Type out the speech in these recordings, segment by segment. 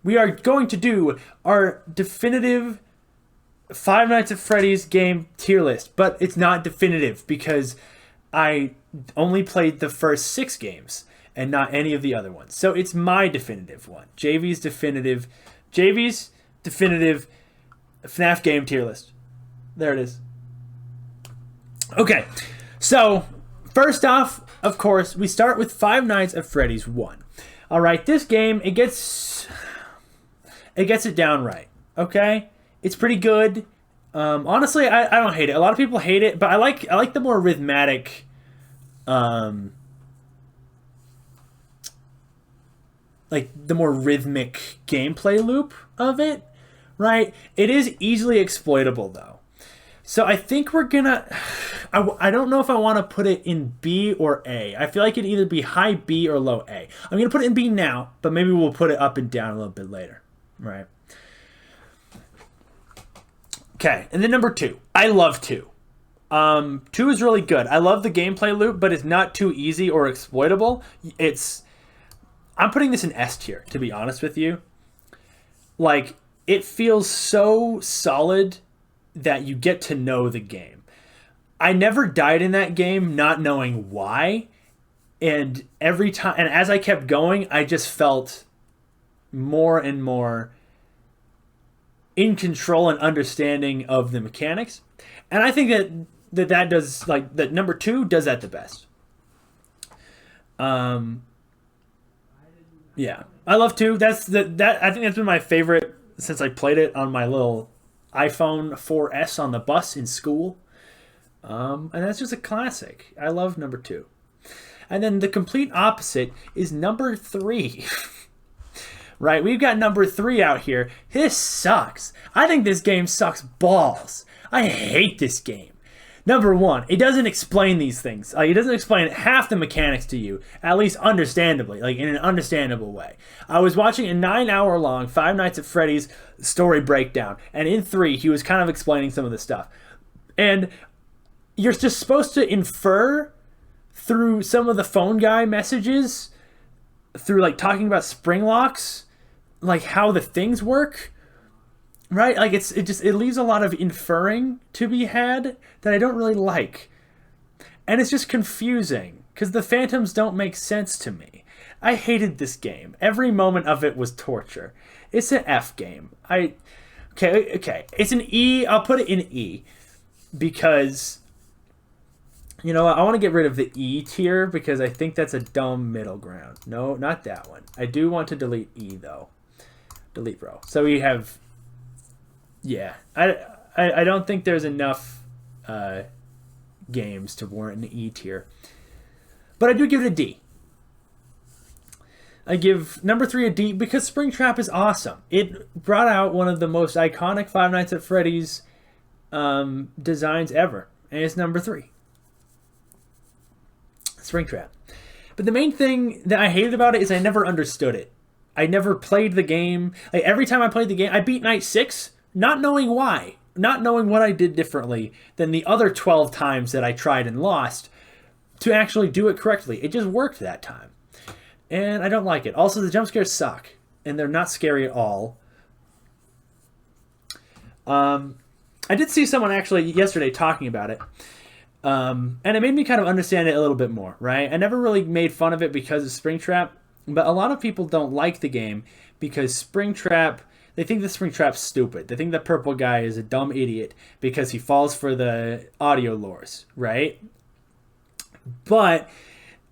we are going to do our definitive Five Nights at Freddy's game tier list, but it's not definitive because I only played the first 6 games and not any of the other ones. So it's my definitive one. JV's definitive FNAF game tier list. There it is. Okay, so first off, of course, we start with Five Nights at Freddy's 1. All right, this game, it gets it down right, okay? It's pretty good. Honestly, I don't hate it. A lot of people hate it, but I like the more rhythmic, like the more rhythmic gameplay loop of it, right? It is easily exploitable though. So I think we're gonna, I don't know if I want to put it in B or A. I feel like it'd either be high B or low A. I'm gonna put it in B now, but maybe we'll put it up and down a little bit later, right? Okay, and then number 2. I love 2. 2 is really good. I love the gameplay loop, but it's not too easy or exploitable. I'm putting this in S tier, to be honest with you. Like, it feels so solid that you get to know the game. I never died in that game not knowing why, and every time, and as I kept going, I just felt more and more in control and understanding of the mechanics. And I think that does, like, that number 2 does that the best. Yeah, I love 2. That I think that's been my favorite since I played it on my little iPhone 4S on the bus in school. And that's just a classic. I love number 2. And then the complete opposite is number 3. Right, we've got number 3 out here. This sucks. I think this game sucks balls. I hate this game. Number 1, it doesn't explain these things. It doesn't explain half the mechanics to you, at least understandably, like in an understandable way. I was watching a 9-hour-long Five Nights at Freddy's story breakdown, and in 3, he was kind of explaining some of the stuff. And you're just supposed to infer through some of the phone guy messages, through like talking about spring locks, like how the things work, right? Like it leaves a lot of inferring to be had that I don't really like, and it's just confusing because the phantoms don't make sense to me. I hated this game. Every moment of it was torture. It's an F game. Okay. It's an E. I'll put it in E because, you know, I want to get rid of the E tier because I think that's a dumb middle ground. No, not that one. I do want to delete E though. Delete bro. So we have, yeah. I don't think there's enough games to warrant an E tier, but I do give it a D. I give number 3 a D because Springtrap is awesome. It brought out one of the most iconic Five Nights at Freddy's designs ever, and it's number 3. Springtrap. But the main thing that I hated about it is I never understood it. I never played the game. Like, every time I played the game, I beat night 6, not knowing why. Not knowing what I did differently than the other 12 times that I tried and lost to actually do it correctly. It just worked that time. And I don't like it. Also, the jump scares suck. And they're not scary at all. I did see someone actually yesterday talking about it. And it made me kind of understand it a little bit more, right? I never really made fun of it because of Springtrap, but a lot of people don't like the game because Springtrap, they think the Springtrap's stupid. They think the purple guy is a dumb idiot because he falls for the audio lures, right? But,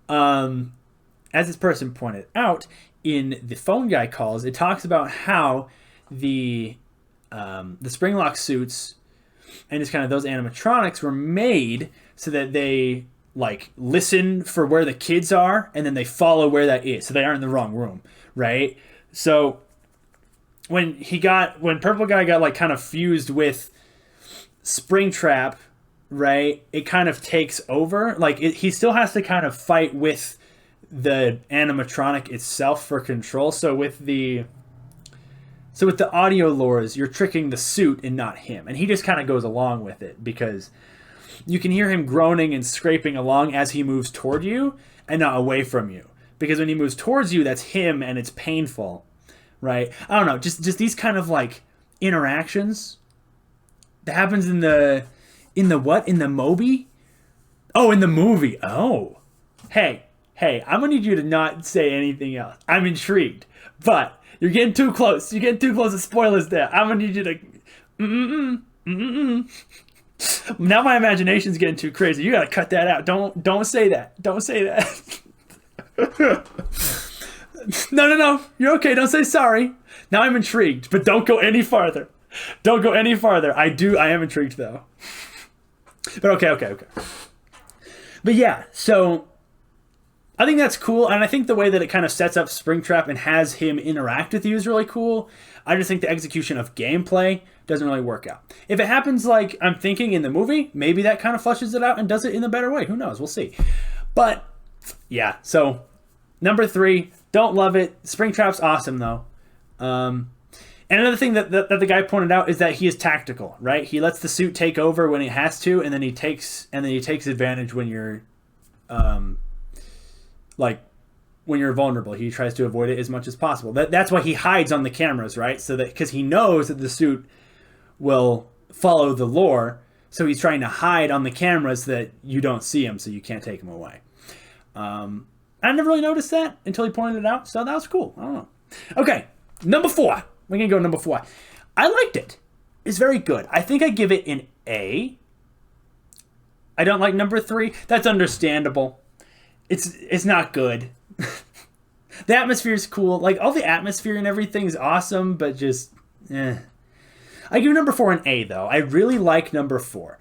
as this person pointed out, in the phone guy calls, it talks about how the Springlock suits and just kind of those animatronics were made so that they like listen for where the kids are and then they follow where that is so they aren't in the wrong room, right? So when Purple Guy got like kind of fused with Springtrap, right, it kind of takes over. Like he still has to kind of fight with the animatronic itself for control. So with the audio lures, you're tricking the suit and not him. And he just kind of goes along with it because you can hear him groaning and scraping along as he moves toward you and not away from you. Because when he moves towards you, that's him and it's painful, right? I don't know, just these kind of like interactions that happens in the what? In the Moby? Oh, in the movie. Oh. Hey, I'm gonna need you to not say anything else. I'm intrigued. But you're getting too close. You're getting too close to spoilers there. I'm gonna need you to now my imagination's getting too crazy. You gotta cut that out. Don't say that. Don't say that. No. You're okay. Don't say sorry. Now I'm intrigued, but don't go any farther. Don't go any farther. I am intrigued though. But okay. But yeah, so I think that's cool, and I think the way that it kind of sets up Springtrap and has him interact with you is really cool. I just think the execution of gameplay doesn't really work out. If it happens like I'm thinking in the movie, maybe that kind of flushes it out and does it in a better way. Who knows? We'll see. But yeah, so number 3, don't love it. Springtrap's awesome though. And another thing that the guy pointed out is that he is tactical, right? He lets the suit take over when he has to, and then he takes advantage when you're when you're vulnerable. He tries to avoid it as much as possible. That's why he hides on the cameras, right? So that because he knows that the suit will follow the lore, so he's trying to hide on the cameras so that you don't see him, so you can't take him away. I never really noticed that until he pointed it out, so that was cool. I don't know. Okay, number 4. We're gonna go number 4. I liked it. It's very good. I think I give it an A. I don't like number 3. That's understandable. It's not good. The atmosphere is cool. Like all the atmosphere and everything is awesome, but just I give number 4 an A though. I really like number 4.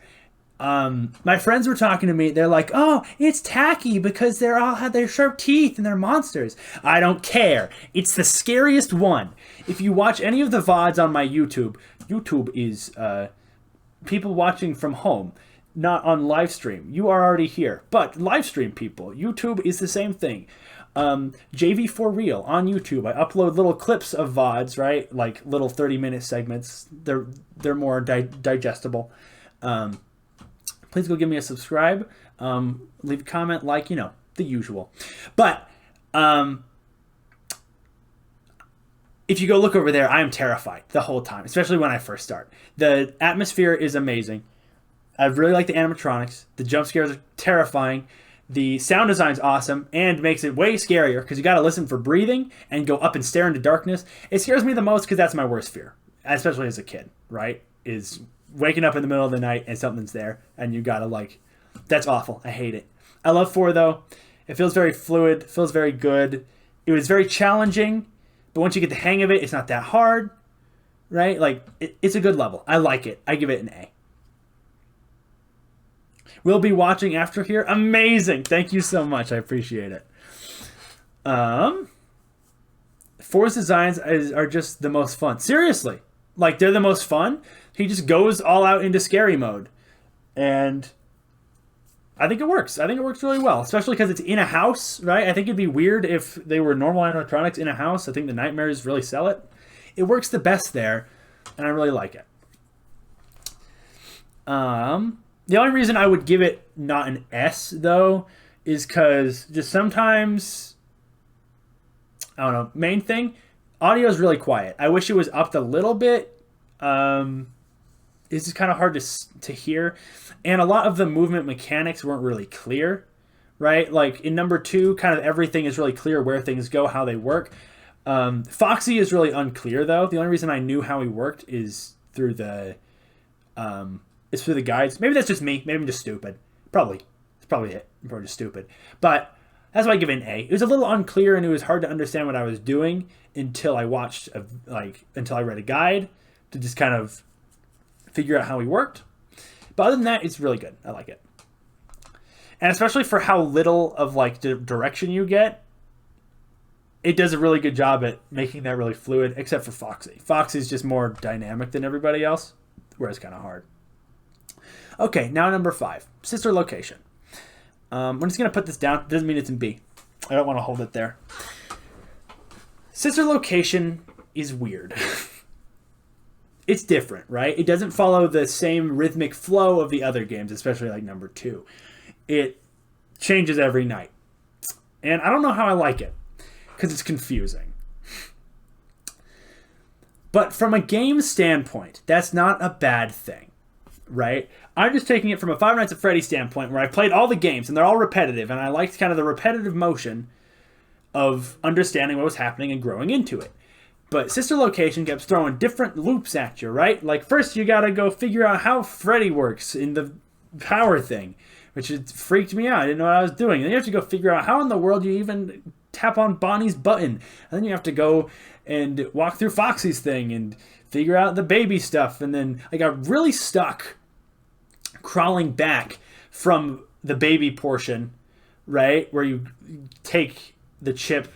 My friends were talking to me. They're like, "Oh, it's tacky because they're all have their sharp teeth and they're monsters." I don't care. It's the scariest one. If you watch any of the VODs on my YouTube is people watching from home, not on live stream. You are already here, but live stream people. YouTube is the same thing. JV for real on YouTube. I upload little clips of VODs, right? Like little 30-minute segments. They're more digestible. Please go give me a subscribe. Leave a comment, like, the usual. But if you go look over there, I am terrified the whole time, especially when I first start. The atmosphere is amazing. I really like the animatronics. The jump scares are terrifying. The sound design's awesome and makes it way scarier because you got to listen for breathing and go up and stare into darkness. It scares me the most because that's my worst fear, especially as a kid, right? Is waking up in the middle of the night and something's there and you got to that's awful. I hate it. I love 4 though. It feels very fluid, feels very good. It was very challenging, but once you get the hang of it, it's not that hard, right? It's a good level. I like it. I give it an A. We'll be watching after here. Amazing. Thank you so much. I appreciate it. 4's designs are just the most fun. Seriously. They're the most fun. He just goes all out into scary mode. And I think it works. I think it works really well, especially because it's in a house, right? I think it'd be weird if they were normal animatronics in a house. I think the nightmares really sell it. It works the best there, and I really like it. The only reason I would give it not an S, though, is because just sometimes, I don't know, main thing, audio is really quiet. I wish it was upped a little bit. It's just kind of hard to hear. And a lot of the movement mechanics weren't really clear, right? In number 2, kind of everything is really clear where things go, how they work. Foxy is really unclear, though. The only reason I knew how he worked is through the... It's through the guides. Maybe that's just me. Maybe I'm just stupid. Probably. It's probably it. I'm probably just stupid. But that's why I give it an A. It was a little unclear and it was hard to understand what I was doing until I watched, until I read a guide to just kind of figure out how he worked. But other than that, it's really good. I like it. And especially for how little of the direction you get, it does a really good job at making that really fluid, except for Foxy. Foxy's just more dynamic than everybody else, where it's kind of hard. Okay, now number 5, sister location. I'm just going to put this down. Doesn't mean it's in B. I don't want to hold it there. Sister location is weird. It's different, right? It doesn't follow the same rhythmic flow of the other games, especially number 2. It changes every night. And I don't know how I like it, because it's confusing. But from a game standpoint, that's not a bad thing, right? I'm just taking it from a Five Nights at Freddy standpoint where I've played all the games and they're all repetitive, and I liked kind of the repetitive motion of understanding what was happening and growing into it. But Sister Location kept throwing different loops at you, right? Like, first you gotta go figure out how Freddy works in the power thing, which it freaked me out. I didn't know what I was doing. And then you have to go figure out how in the world you even tap on Bonnie's button. And then you have to go and walk through Foxy's thing and figure out the baby stuff. And then I got really stuck crawling back from the baby portion, right? Where you take the chip,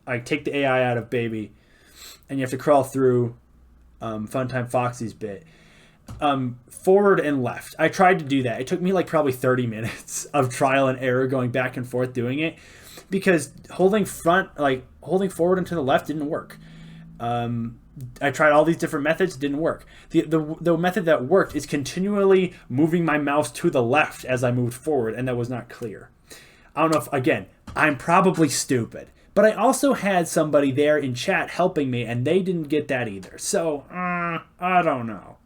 like take the AI out of baby, and you have to crawl through Funtime Foxy's bit. Forward and left. I tried to do that. It took me like probably 30 minutes of trial and error going back and forth doing it because holding forward and to the left didn't work. I tried all these different methods, didn't work. The method that worked is continually moving my mouse to the left as I moved forward, and that was not clear. I don't know if, again, I'm probably stupid, but I also had somebody there in chat helping me, and they didn't get that either. So, I don't know.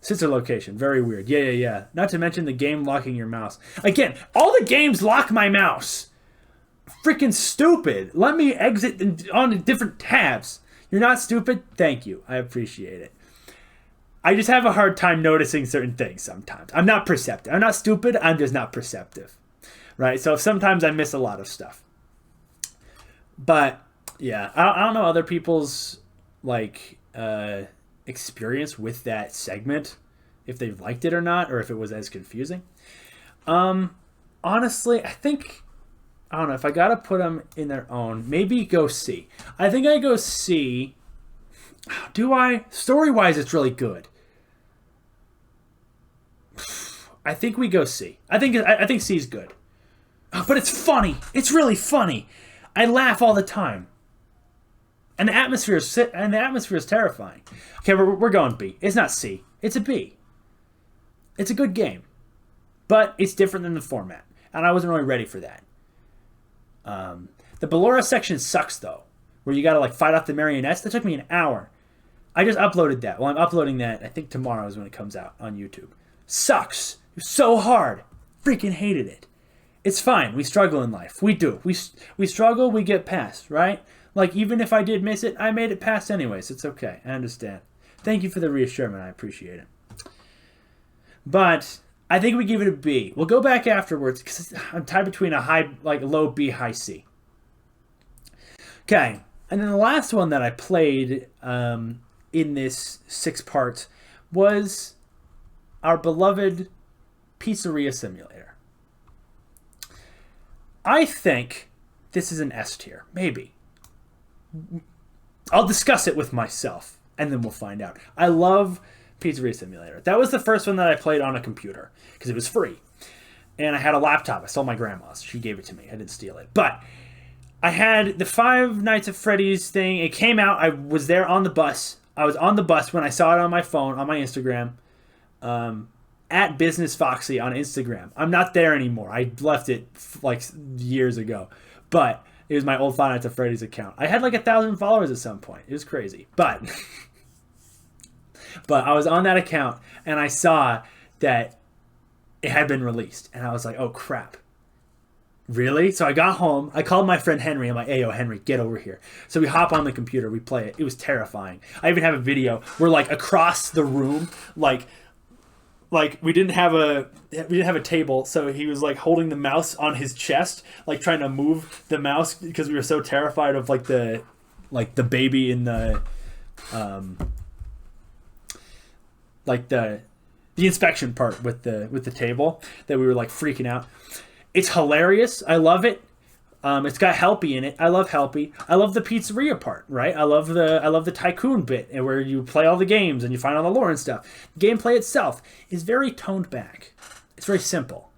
Sister Location, very weird. Yeah. Not to mention the game locking your mouse. Again, all the games lock my mouse. Freaking stupid. Let me exit on different tabs. You're not stupid? Thank you. I appreciate it. I just have a hard time noticing certain things sometimes. I'm not perceptive. I'm not stupid. I'm just not perceptive. Right? So sometimes I miss a lot of stuff. But, yeah. I don't know other people's, like, experience with that segment, if they liked it or not, or if it was as confusing. Honestly, I don't know if I gotta put them in their own. Maybe go C. I think I go C. Do I? Story wise, it's really good. I think we go C. I think C is good, but it's funny. It's really funny. I laugh all the time. And the atmosphere is terrifying. Okay, we're going B. It's not C. It's a B. It's a good game, but it's different than the format, and I wasn't really ready for that. The Ballora section sucks though, where you gotta like fight off the marionettes. That took me an hour. I just uploaded that. Well, I'm uploading that. I think tomorrow is when it comes out on YouTube. Sucks. It was so hard. Freaking hated it. It's fine. We struggle in life. We do. We struggle. We get past. Right. Like, even if I did miss it, I made it past anyways. It's okay. I understand. Thank you for the reassurance. I appreciate it. But I think we give it a B. We'll go back afterwards because I'm tied between a low B, high C. Okay. And then the last one that I played in this 6 parts was our beloved Pizzeria Simulator. I think this is an S tier. Maybe. I'll discuss it with myself, and then we'll find out. I love Pizzeria Simulator. That was the first one that I played on a computer, because it was free. And I had a laptop. I stole my grandma's. She gave it to me. I didn't steal it. But I had the Five Nights at Freddy's thing. It came out. I was there on the bus. I was on the bus when I saw it on my phone, on my Instagram, at Business Foxy on Instagram. I'm not there anymore. I left it like years ago. But it was my old Five Nights at Freddy's account. I had like 1,000 followers at some point. It was crazy. But I was on that account and I saw that it had been released. And I was like, oh crap. Really? So I got home. I called my friend Henry. I'm like, hey, yo, Henry, get over here. So we hop on the computer. We play it. It was terrifying. I even have a video where like across the room, like we didn't have a table, so he was like holding the mouse on his chest, like trying to move the mouse because we were so terrified of like the baby in the like the inspection part with the table that we were like freaking out. It's hilarious. I love it. It's got Helpy in it. I love Helpy. I love the pizzeria part, right? I love the tycoon bit where you play all the games and you find all the lore and stuff. The gameplay itself is very toned back. It's very simple.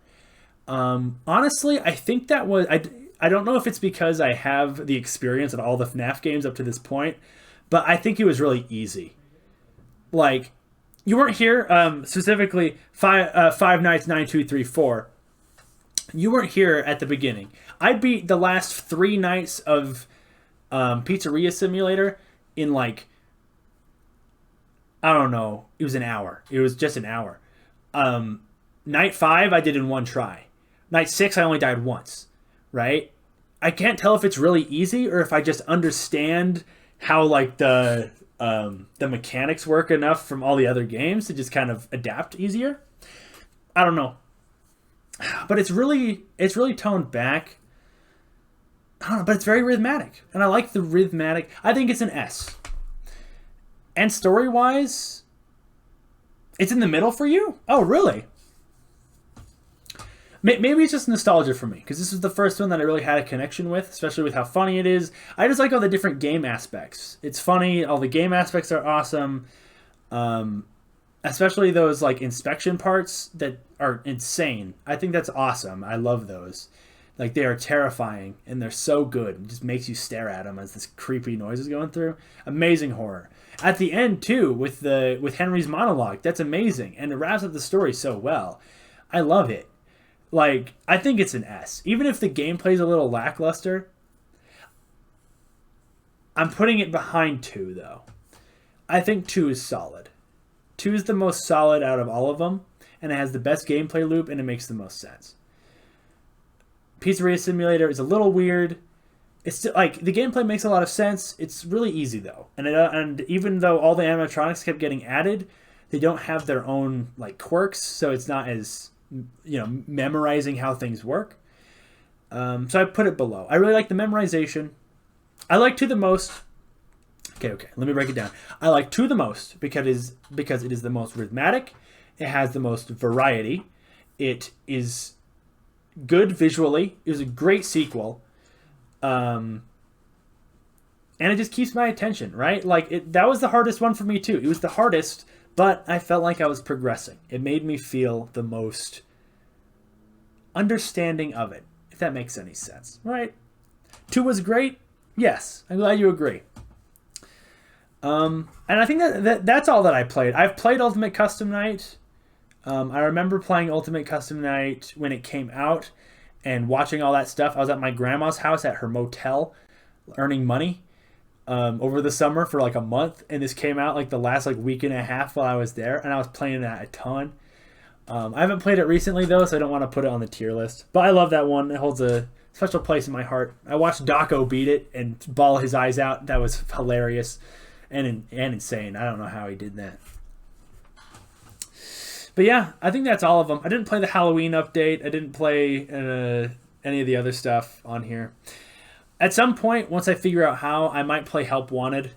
Honestly, I think that was... I don't know if it's because I have the experience of all the Fnaf games up to this point, but I think it was really easy. Like, you weren't here, specifically Five Nights 9, 2, 3, 4. You weren't here at the beginning. I beat the last 3 nights of Pizzeria Simulator in like I don't know. It was an hour. It was just an hour. Um, Night 5, I did in one try. Night 6, I only died once. Right? I can't tell if it's really easy or if I just understand how like the mechanics work enough from all the other games to just kind of adapt easier. I don't know, but it's really toned back. I don't know, but it's very rhythmic, and I like the rhythmic. I think it's an S. And story wise, it's in the middle for you. Oh, really? Maybe it's just nostalgia for me because this is the first one that I really had a connection with, especially with how funny it is. I just like all the different game aspects. It's funny. All the game aspects are awesome. Um, Especially those like inspection parts that are insane. I think that's awesome. I love those. Like they are terrifying and they're so good. It just makes you stare at them as this creepy noise is going through. Amazing horror. At the end too, with Henry's monologue, that's amazing and it wraps up the story so well. I love it. Like I think it's an S. Even if the gameplay's a little lackluster, I'm putting it behind 2 though. I think 2 is solid. 2 is the most solid out of all of them, and it has the best gameplay loop, and it makes the most sense. Pizzeria Simulator is a little weird. It's still, like the gameplay makes a lot of sense. It's really easy though, and even though all the animatronics kept getting added, they don't have their own like quirks, so it's not as memorizing how things work. So I put it below. I really like the memorization. I like 2 the most. Okay. Let me break it down. I like 2 the most because it is the most rhythmic. It has the most variety. It is good visually. It was a great sequel, and it just keeps my attention. Right, that was the hardest one for me too. It was the hardest, but I felt like I was progressing. It made me feel the most understanding of it. If that makes any sense, right? 2 was great. Yes, I'm glad you agree. And I think that's all that I played. I've played Ultimate Custom Night. I remember playing Ultimate Custom Night when it came out and watching all that stuff. I was at my grandma's house at her motel earning money over the summer for like a month. And this came out like the last like week and a half while I was there. And I was playing that a ton. I haven't played it recently though, so I don't want to put it on the tier list. But I love that one. It holds a special place in my heart. I watched Daco beat it and bawl his eyes out. That was hilarious. And insane. I don't know how he did that. But yeah, I think that's all of them. I didn't play the Halloween update. I didn't play any of the other stuff on here. At some point, once I figure out how, I might play Help Wanted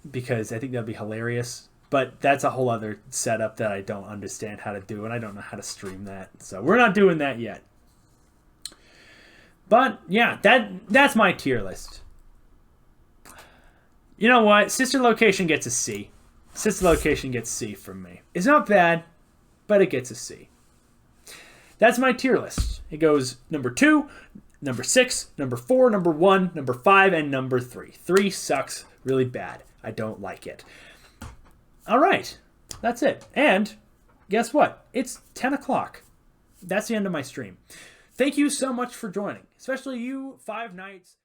because I think that'd be hilarious. But that's a whole other setup that I don't understand how to do, and I don't know how to stream that. So we're not doing that yet. But yeah, that's my tier list. You know what? Sister Location gets a C. Sister Location gets C from me. It's not bad, but it gets a C. That's my tier list. It goes number 2, number 6, number 4, number 1, number 5, and number 3. 3 sucks really bad. I don't like it. All right. That's it. And guess what? It's 10 o'clock. That's the end of my stream. Thank you so much for joining, especially you, 5 Nights.